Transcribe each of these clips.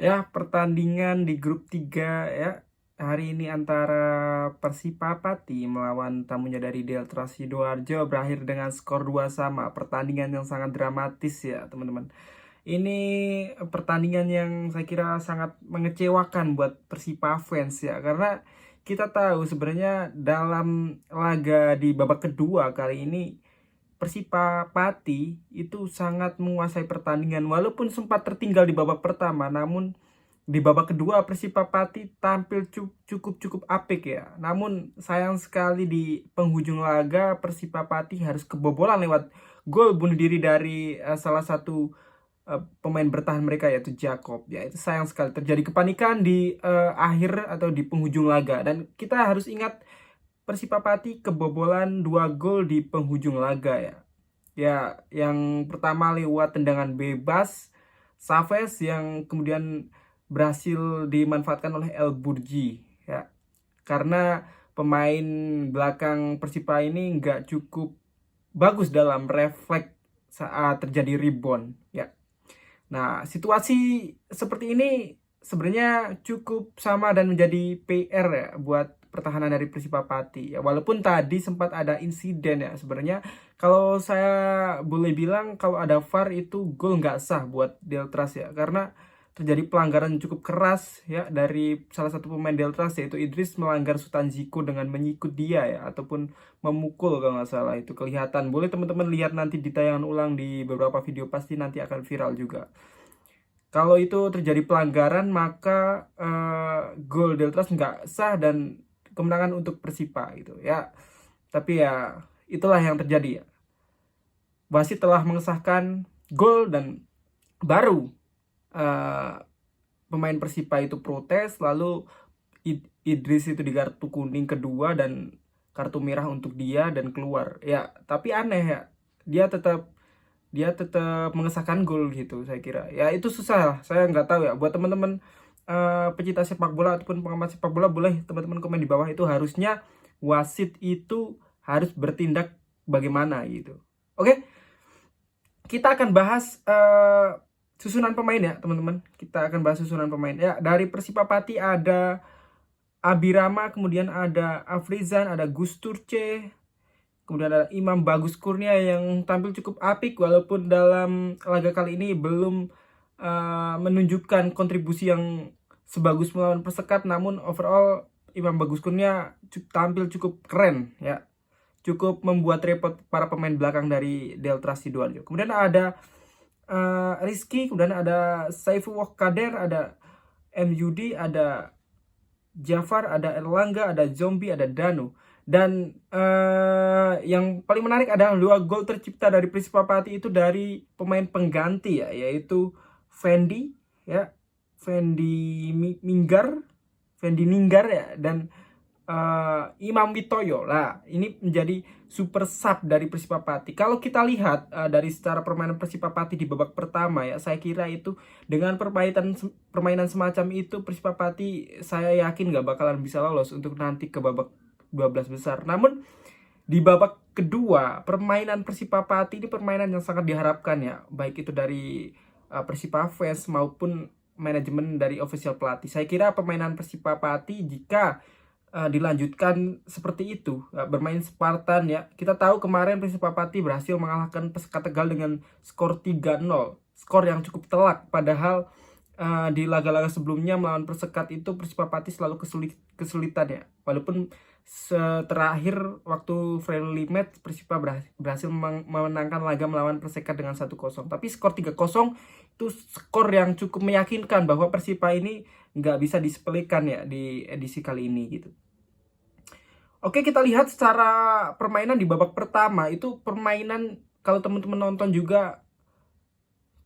Ya, pertandingan di grup 3 ya hari ini antara Persipa Pati melawan tamunya dari Delta Sidoarjo berakhir dengan skor 2-2. Pertandingan yang sangat dramatis ya, teman-teman. Ini pertandingan yang saya kira sangat mengecewakan buat Persipa fans ya, karena kita tahu sebenarnya dalam laga di babak kedua kali ini Persipa Pati itu sangat menguasai pertandingan walaupun sempat tertinggal di babak pertama, namun di babak kedua Persipa Pati tampil cukup apik ya. Namun sayang sekali di penghujung laga Persipa Pati harus kebobolan lewat gol bunuh diri dari salah satu pemain bertahan mereka yaitu Jacob. Ya, itu sayang sekali terjadi kepanikan di akhir atau di penghujung laga, dan kita harus ingat Persipa Pati kebobolan 2 gol di penghujung laga ya. Ya, yang pertama lewat tendangan bebas Saves yang kemudian berhasil dimanfaatkan oleh El Burji ya. Karena pemain belakang Persipa ini nggak cukup bagus dalam refleks saat terjadi rebound ya. Nah, situasi seperti ini sebenarnya cukup sama dan menjadi PR ya buat pertahanan dari Persipa Pati. Ya, walaupun tadi sempat ada insiden ya, sebenarnya kalau saya boleh bilang kalau ada VAR itu gol nggak sah buat Deltras ya, karena terjadi pelanggaran cukup keras ya dari salah satu pemain Deltras yaitu Idris melanggar Sutanjiko dengan menyikut dia ya, ataupun memukul kalau nggak salah. Itu kelihatan, boleh teman-teman lihat nanti di tayangan ulang di beberapa video, pasti nanti akan viral juga. Kalau itu terjadi pelanggaran maka gol Deltras nggak sah dan kemenangan untuk Persipa gitu ya. Tapi ya itulah yang terjadi ya. Wasit telah mengesahkan gol dan baru eh, pemain Persipa itu protes, lalu Idris itu di kartu kuning kedua dan kartu merah untuk dia dan keluar. Ya, tapi aneh ya. Dia tetap dia tetap mengesahkan gol gitu, saya kira ya itu susah lah. Saya nggak tahu ya buat teman-teman pecinta sepak bola ataupun pengamat sepak bola, boleh teman-teman komen di bawah itu harusnya wasit itu harus bertindak bagaimana gitu. Oke, kita akan bahas susunan pemain ya teman-teman. Kita akan bahas susunan pemain ya. Dari Persipa Pati ada Abirama, kemudian ada Afrizan, ada Gus Turce, kemudian ada Imam Bagus Kurnia yang tampil cukup apik walaupun dalam laga kali ini belum menunjukkan kontribusi yang sebagus melawan Persekat, namun overall Imam Bagus Kurnia tampil cukup keren ya. Cukup membuat repot para pemain belakang dari Delta Sidoarjo. Kemudian ada Rizky, kemudian ada Saifullah Kader, ada MUD, ada Jafar, ada Erlangga, ada Zombie, ada Danu. Dan yang paling menarik adalah 2 gol tercipta dari Persipa Pati itu dari pemain pengganti ya, yaitu Fendi ya, Minggar, Fendi Ninggar ya, dan Imam Witoyo lah. Ini menjadi super sub dari Persipa Pati. Kalau kita lihat dari secara permainan Persipa Pati di babak pertama ya, saya kira itu dengan permainan semacam itu Persipa Pati saya yakin nggak bakalan bisa lolos untuk nanti ke babak 12 besar. Namun di babak kedua permainan Persipa Pati ini permainan yang sangat diharapkan ya, baik itu dari Persipa fans maupun manajemen dari official pelatih. Saya kira permainan Persipa Pati jika dilanjutkan seperti itu, bermain Spartan ya. Kita tahu kemarin Persipa Pati berhasil mengalahkan Persekat Tegal dengan skor 3-0, skor yang cukup telak, padahal di laga-laga sebelumnya melawan Persekat itu Persipa Pati selalu kesulitan ya. Walaupun terakhir waktu friendly match Persipa berhasil memenangkan laga melawan Persekat dengan 1-0, tapi skor 3-0 itu skor yang cukup meyakinkan bahwa Persipa ini nggak bisa disepelekan ya di edisi kali ini gitu. Oke, kita lihat secara permainan di babak pertama itu permainan, kalau teman-teman nonton juga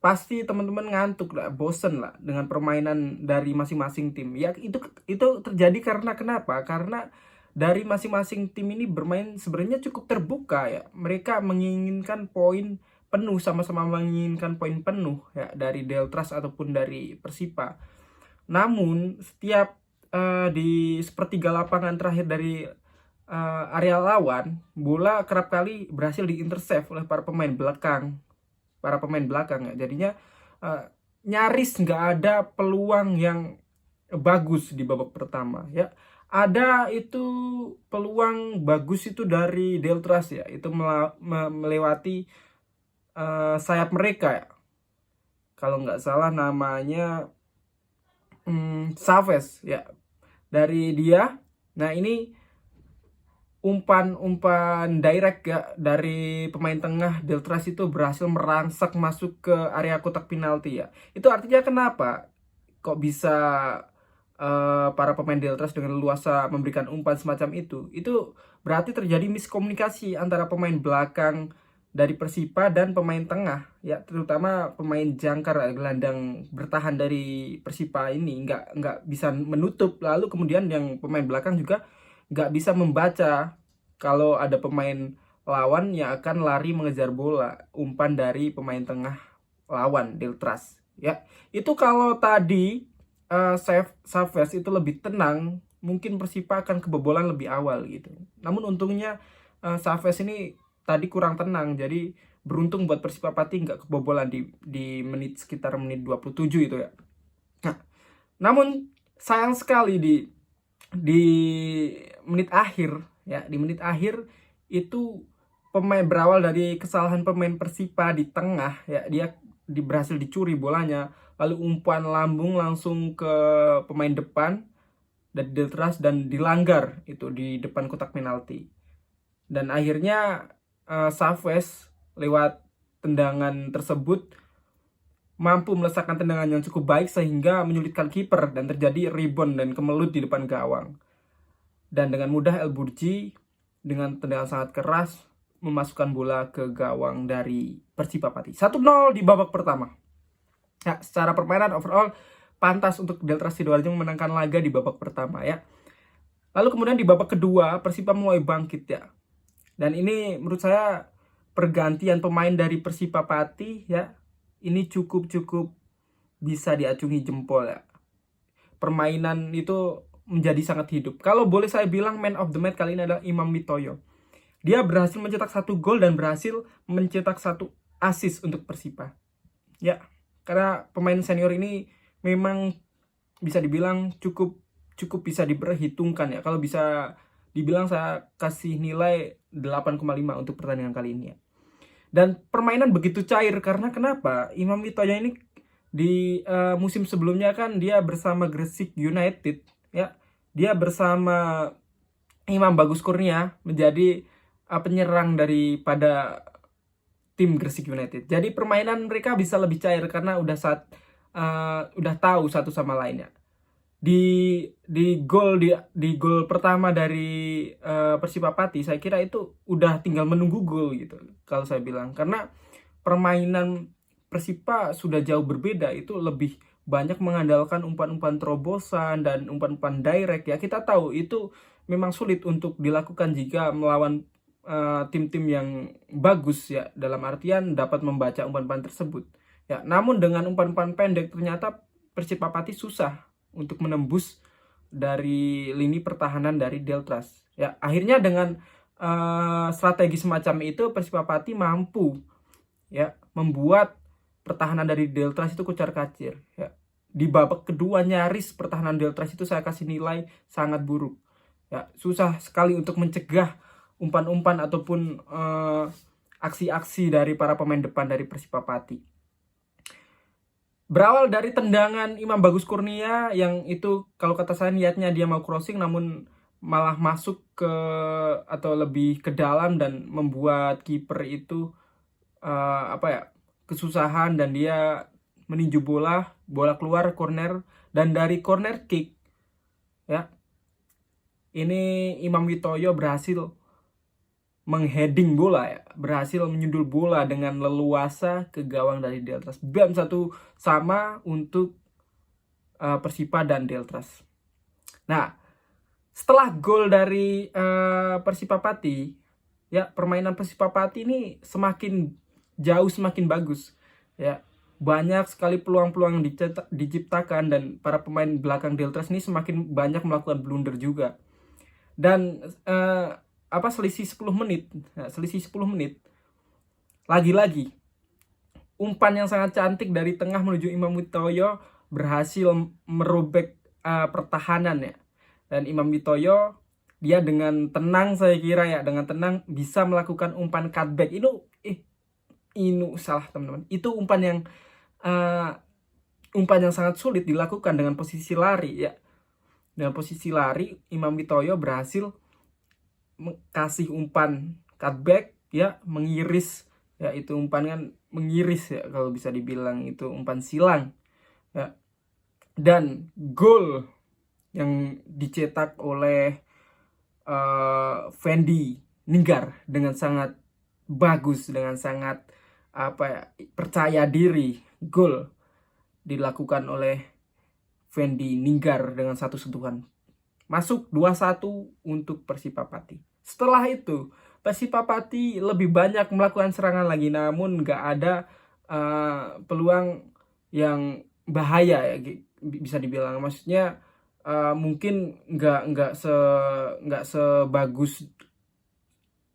pasti teman-teman ngantuk lah, bosen lah dengan permainan dari masing-masing tim. Ya itu terjadi karena kenapa? Karena dari masing-masing tim ini bermain sebenarnya cukup terbuka ya. Mereka menginginkan poin penuh, sama-sama menginginkan poin penuh ya dari Deltras ataupun dari Persipa. Namun setiap di sepertiga lapangan terakhir dari area lawan, bola kerap kali berhasil diintercept oleh para pemain belakang ya. Jadinya uh, nyaris nggak ada peluang yang bagus di babak pertama ya. Ada itu peluang bagus itu dari Deltras ya, itu melewati sayap mereka ya. Kalau nggak salah namanya Chavez ya, dari dia. Nah ini umpan direct ya dari pemain tengah Deltras itu berhasil merangsak masuk ke area kotak penalti ya. Itu artinya kenapa kok bisa para pemain Deltras dengan leluasa memberikan umpan semacam itu? Itu berarti terjadi miskomunikasi antara pemain belakang dari Persipa dan pemain tengah ya, terutama pemain jangkar gelandang bertahan dari Persipa ini nggak bisa menutup, lalu kemudian yang pemain belakang juga nggak bisa membaca kalau ada pemain lawan yang akan lari mengejar bola umpan dari pemain tengah lawan Deltras ya. Itu kalau tadi Chavez itu lebih tenang, mungkin Persipa akan kebobolan lebih awal gitu. Namun untungnya Chavez ini tadi kurang tenang, jadi beruntung buat Persipa Pati nggak kebobolan di sekitar menit 27 itu ya. Nah, namun sayang sekali di menit akhir ya, di menit akhir itu pemain berawal dari kesalahan pemain Persipa di tengah ya, dia berhasil dicuri bolanya, lalu umpan lambung langsung ke pemain depan dari Deltras dan dilanggar itu di depan kotak penalti. Dan akhirnya Chavez lewat tendangan tersebut mampu meletakkan tendangan yang cukup baik sehingga menyulitkan kiper dan terjadi rebound dan kemelut di depan gawang. Dan dengan mudah El Burji dengan tendangan sangat keras memasukkan bola ke gawang dari Persipa Pati. 1-0 di babak pertama. Ya, secara permainan overall pantas untuk Deltras Sidoarjo memenangkan laga di babak pertama ya. Lalu kemudian di babak kedua Persipa mulai bangkit ya. Dan ini menurut saya pergantian pemain dari Persipa Pati ya, ini cukup bisa diacungi jempol ya. Permainan itu menjadi sangat hidup. Kalau boleh saya bilang man of the match kali ini adalah Imam Mitoyo. Dia berhasil mencetak 1 gol dan berhasil mencetak 1 assist untuk Persipa. Ya, karena pemain senior ini memang bisa dibilang cukup bisa diperhitungkan ya. Kalau bisa dibilang saya kasih nilai 8,5 untuk pertandingan kali ini ya. Dan permainan begitu cair karena kenapa? Imam Mitoyo ini di musim sebelumnya kan dia bersama Gresik United ya. Dia bersama Imam Bagus Kurnia menjadi penyerang daripada tim Gresik United. Jadi permainan mereka bisa lebih cair karena udah tahu satu sama lainnya. Di gol pertama dari Persipa Pati, saya kira itu udah tinggal menunggu gol gitu kalau saya bilang, karena permainan Persipa sudah jauh berbeda, itu lebih banyak mengandalkan umpan-umpan terobosan dan umpan-umpan direct ya. Kita tahu itu memang sulit untuk dilakukan jika melawan tim-tim yang bagus ya, dalam artian dapat membaca umpan-umpan tersebut ya. Namun dengan umpan-umpan pendek ternyata Persipa Pati susah untuk menembus dari lini pertahanan dari Deltras ya. Akhirnya dengan strategi semacam itu Persipa Pati mampu ya membuat pertahanan dari Deltras itu kucar-kacir ya. Di babak kedua nyaris pertahanan Deltras itu saya kasih nilai sangat buruk ya. Susah sekali untuk mencegah umpan-umpan ataupun aksi-aksi dari para pemain depan dari Persipa Pati. Berawal dari tendangan Imam Bagus Kurnia yang itu kalau kata saya niatnya dia mau crossing namun malah masuk ke atau lebih ke dalam dan membuat kiper itu kesusahan dan dia meninju bola keluar corner, dan dari corner kick ya ini Imam Mitoyo berhasil mengheading bola ya, berhasil menyundul bola dengan leluasa ke gawang dari Deltras. Bam 1-1 untuk Persipa dan Deltras. Nah, setelah gol dari Persipa Pati ya, permainan Persipa Pati ini semakin jauh semakin bagus ya. Banyak sekali peluang-peluang yang diciptakan dan para pemain belakang Deltras ini semakin banyak melakukan blunder juga. Dan selisih 10 menit. Nah, selisih 10 menit. Lagi-lagi umpan yang sangat cantik dari tengah menuju Imam Witoyo berhasil merobek pertahanan ya. Dan Imam Witoyo dia dengan tenang, saya kira ya, dengan tenang bisa melakukan umpan cutback. Ini salah teman-teman. Itu umpan yang sangat sulit dilakukan dengan posisi lari ya. Dengan posisi lari Imam Witoyo berhasil kasih umpan cutback ya, mengiris ya. Itu umpan kan mengiris ya, kalau bisa dibilang itu umpan silang ya. Dan gol yang dicetak oleh Fendi Ninggar dengan sangat bagus, dengan sangat percaya diri. Gol dilakukan oleh Fendi Ninggar dengan satu sentuhan. Masuk 2-1 untuk Persipapati. Setelah itu Persipapati lebih banyak melakukan serangan lagi, namun nggak ada peluang yang bahaya ya, bisa dibilang. Maksudnya mungkin nggak sebagus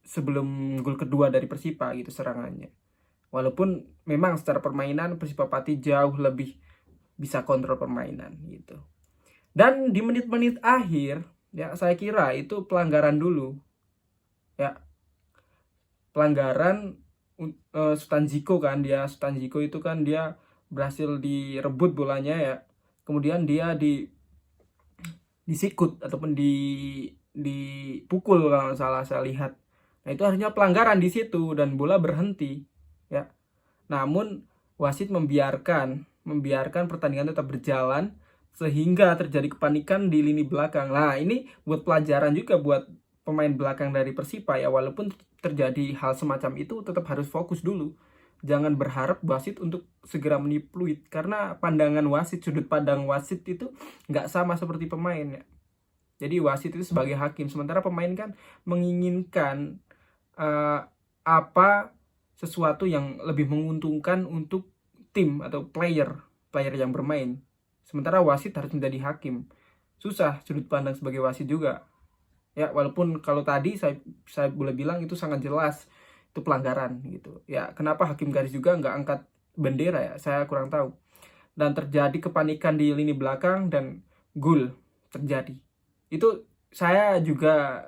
sebelum gol kedua dari Persipa gitu serangannya. Walaupun memang secara permainan Persipapati jauh lebih bisa kontrol permainan gitu. Dan di menit-menit akhir ya, saya kira itu pelanggaran dulu ya. Pelanggaran Sutanjiko kan, Sutanjiko itu kan dia berhasil direbut bolanya ya. Kemudian dia disikut ataupun dipukul kalau salah saya lihat. Nah, itu harusnya pelanggaran di situ dan bola berhenti ya. Namun wasit membiarkan pertandingan tetap berjalan sehingga terjadi kepanikan di lini belakang. Nah, ini buat pelajaran juga buat pemain belakang dari Persipa ya. Walaupun terjadi hal semacam itu, tetap harus fokus dulu. Jangan berharap wasit untuk segera meniup fluid, karena pandangan wasit, sudut pandang wasit itu nggak sama seperti pemain ya. Jadi wasit itu sebagai hakim, sementara pemain kan menginginkan sesuatu yang lebih menguntungkan untuk tim atau player yang bermain. Sementara wasit harus menjadi hakim. Susah sudut pandang sebagai wasit juga ya. Walaupun kalau tadi saya boleh bilang itu sangat jelas itu pelanggaran gitu ya. Kenapa hakim garis juga nggak angkat bendera ya, saya kurang tahu. Dan terjadi kepanikan di lini belakang dan gol terjadi. Itu saya juga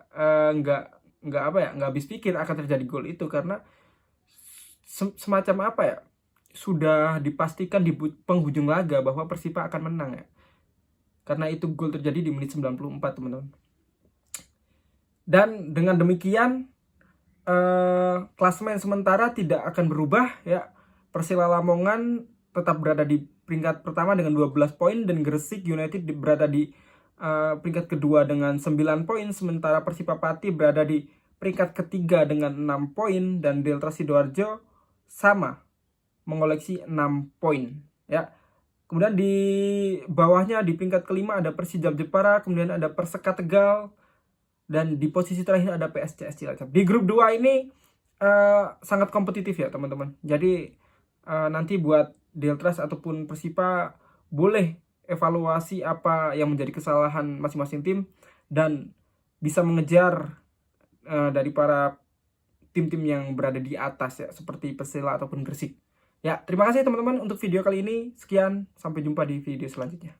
nggak habis pikir akan terjadi gol itu, karena semacam sudah dipastikan di penghujung laga bahwa Persipa akan menang ya. Karena itu gol terjadi di menit 94 teman-teman. Dan dengan demikian klasemen sementara tidak akan berubah ya. Persela Lamongan tetap berada di peringkat pertama dengan 12 poin dan Gresik United berada di peringkat kedua dengan 9 poin, sementara Persipapati berada di peringkat ketiga dengan 6 poin dan Delta Sidoarjo sama mengoleksi 6 poin ya. Kemudian di bawahnya di peringkat kelima ada Persijap Jepara, kemudian ada Perseka Tegal, dan di posisi terakhir ada PSCS Cilacap. Di grup 2 ini sangat kompetitif ya teman-teman. Jadi nanti buat Deltras ataupun Persipa boleh evaluasi apa yang menjadi kesalahan masing-masing tim dan bisa mengejar dari para tim-tim yang berada di atas ya, seperti Persela ataupun Gresik. Ya, terima kasih teman-teman untuk video kali ini. Sekian, sampai jumpa di video selanjutnya.